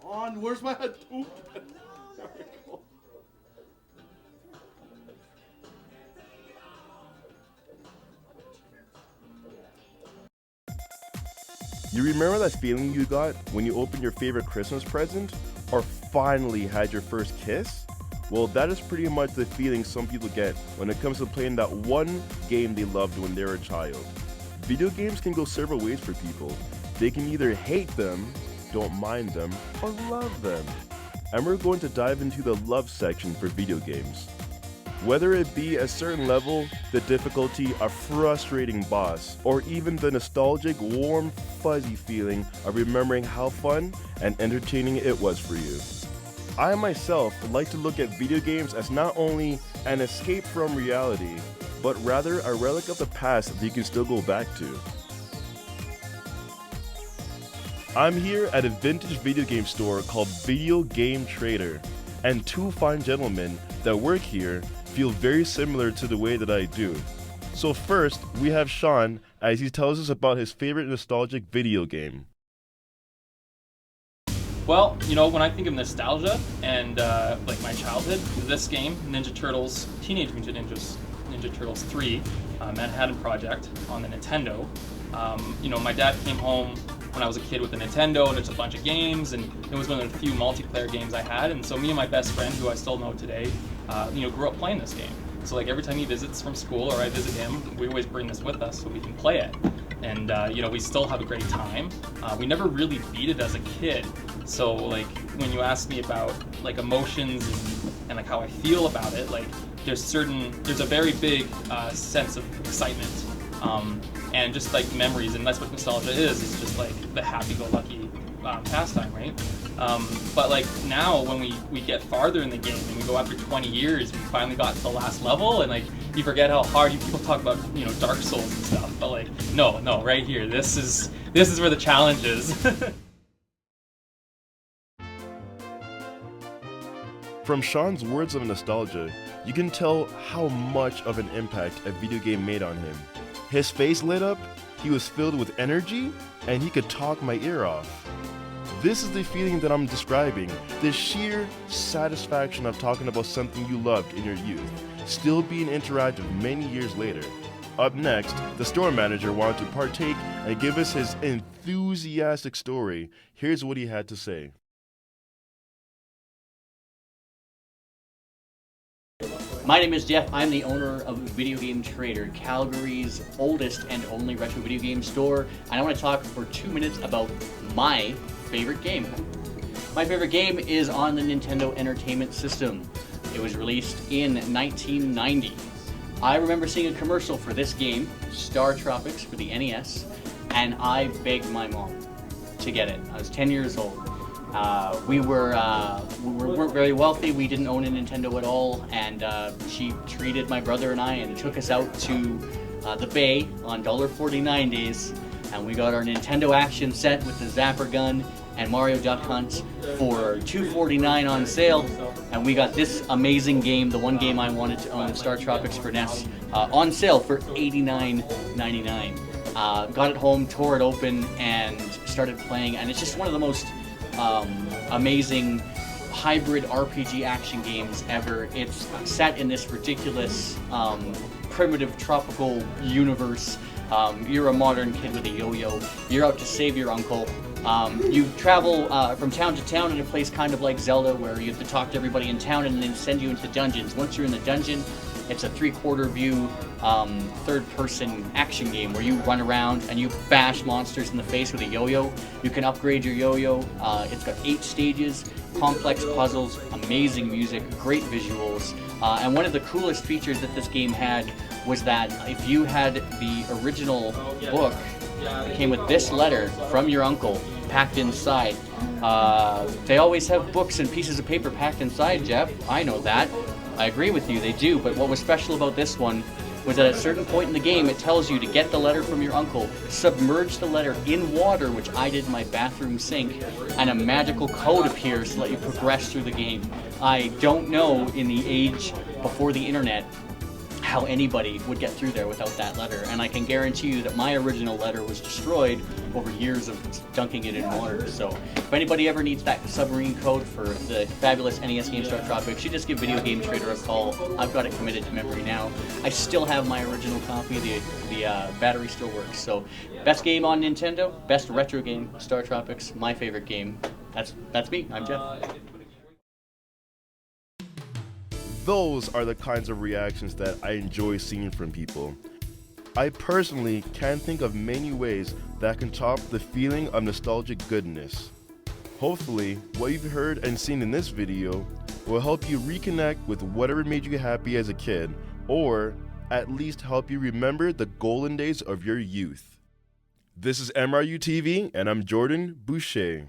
on. Where's my Hadouken? There we go. You remember that feeling you got when you opened your favorite Christmas present? Or finally had your first kiss? Well, that is pretty much the feeling some people get when it comes to playing that one game they loved when they were a child. Video games can go several ways for people. They can either hate them, don't mind them, or love them. And we're going to dive into the love section for video games. Whether it be a certain level, the difficulty, a frustrating boss, or even the nostalgic, warm, fuzzy feeling of remembering how fun and entertaining it was for you. I myself like to look at video games as not only an escape from reality, but rather a relic of the past that you can still go back to. I'm here at a vintage video game store called Video Game Trader, and two fine gentlemen that work here feel very similar to the way that I do. So first, we have Sean as he tells us about his favorite nostalgic video game. Well, you know, when I think of nostalgia and like my childhood, this game, Ninja Turtles, Teenage Mutant Ninja Turtles 3, Manhattan Project on the Nintendo. You know, my dad came home when I was a kid with a Nintendo, and it's a bunch of games, and it was one of the few multiplayer games I had. And so me and my best friend, who I still know today, you know, grew up playing this game. So like every time he visits from school or I visit him, we always bring this with us so we can play it. And you know, we still have a great time. We never really beat it as a kid. So like when you ask me about like emotions and like how I feel about it, like there's a very big sense of excitement and just like memories, and that's what nostalgia is. It's just like the happy-go-lucky pastime, right? But like now when we get farther in the game and we go after 20 years, we finally got to the last level, and like you forget how hard people talk about, you know, Dark Souls and stuff, but like no, right here, this is where the challenge is. From Sean's words of nostalgia, you can tell how much of an impact a video game made on him. His face lit up, he was filled with energy, and he could talk my ear off. This is the feeling that I'm describing, the sheer satisfaction of talking about something you loved in your youth, still being interactive many years later. Up next, the store manager wanted to partake and give us his enthusiastic story. Here's what he had to say. My name is Jeff. I'm the owner of Video Game Trader, Calgary's oldest and only retro video game store, and I want to talk for 2 minutes about my favorite game. My favorite game is on the Nintendo Entertainment System. It was released in 1990. I remember seeing a commercial for this game, Star Tropics, for the NES, and I begged my mom to get it. I was 10 years old. We weren't very wealthy. We didn't own a Nintendo at all, and she treated my brother and I and took us out to the Bay on $1.49 days, and we got our Nintendo Action set with the Zapper gun and Mario Duck Hunt for $2.49 on sale, and we got this amazing game, the one game I wanted to own, Star Tropics for NES, on sale for $89.99. Got it home, tore it open, and started playing, and it's just one of the most amazing hybrid RPG action games ever. It's set in this ridiculous primitive tropical universe. You're a modern kid with a yo-yo. You're out to save your uncle. You travel from town to town in a place kind of like Zelda, where you have to talk to everybody in town and then send you into dungeons. Once you're in the dungeon, it's a 3/4 view third-person action game where you run around and you bash monsters in the face with a yo-yo. You can upgrade your yo-yo. It's got 8 stages, complex puzzles, amazing music, great visuals, and one of the coolest features that this game had was that if you had the original book, it came with this letter from your uncle packed inside. They always have books and pieces of paper packed inside, Jeff. I know that. I agree with you, they do, but what was special about this one was that at a certain point in the game, it tells you to get the letter from your uncle, submerge the letter in water, which I did in my bathroom sink, and a magical code appears to let you progress through the game. I don't know, in the age before the internet, how anybody would get through there without that letter. And I can guarantee you that my original letter was destroyed over years of dunking it in water. So if anybody ever needs that submarine code for the fabulous NES game Star Tropics, you just give Video Game Trader a call. I've got it committed to memory now. I still have my original copy. The battery still works. So best game on Nintendo, best retro game, Star Tropics, my favorite game. That's me. I'm Jeff. Those are the kinds of reactions that I enjoy seeing from people. I personally can't think of many ways that can top the feeling of nostalgic goodness. Hopefully, what you've heard and seen in this video will help you reconnect with whatever made you happy as a kid, or at least help you remember the golden days of your youth. This is MRU TV, and I'm Jordan Boucher.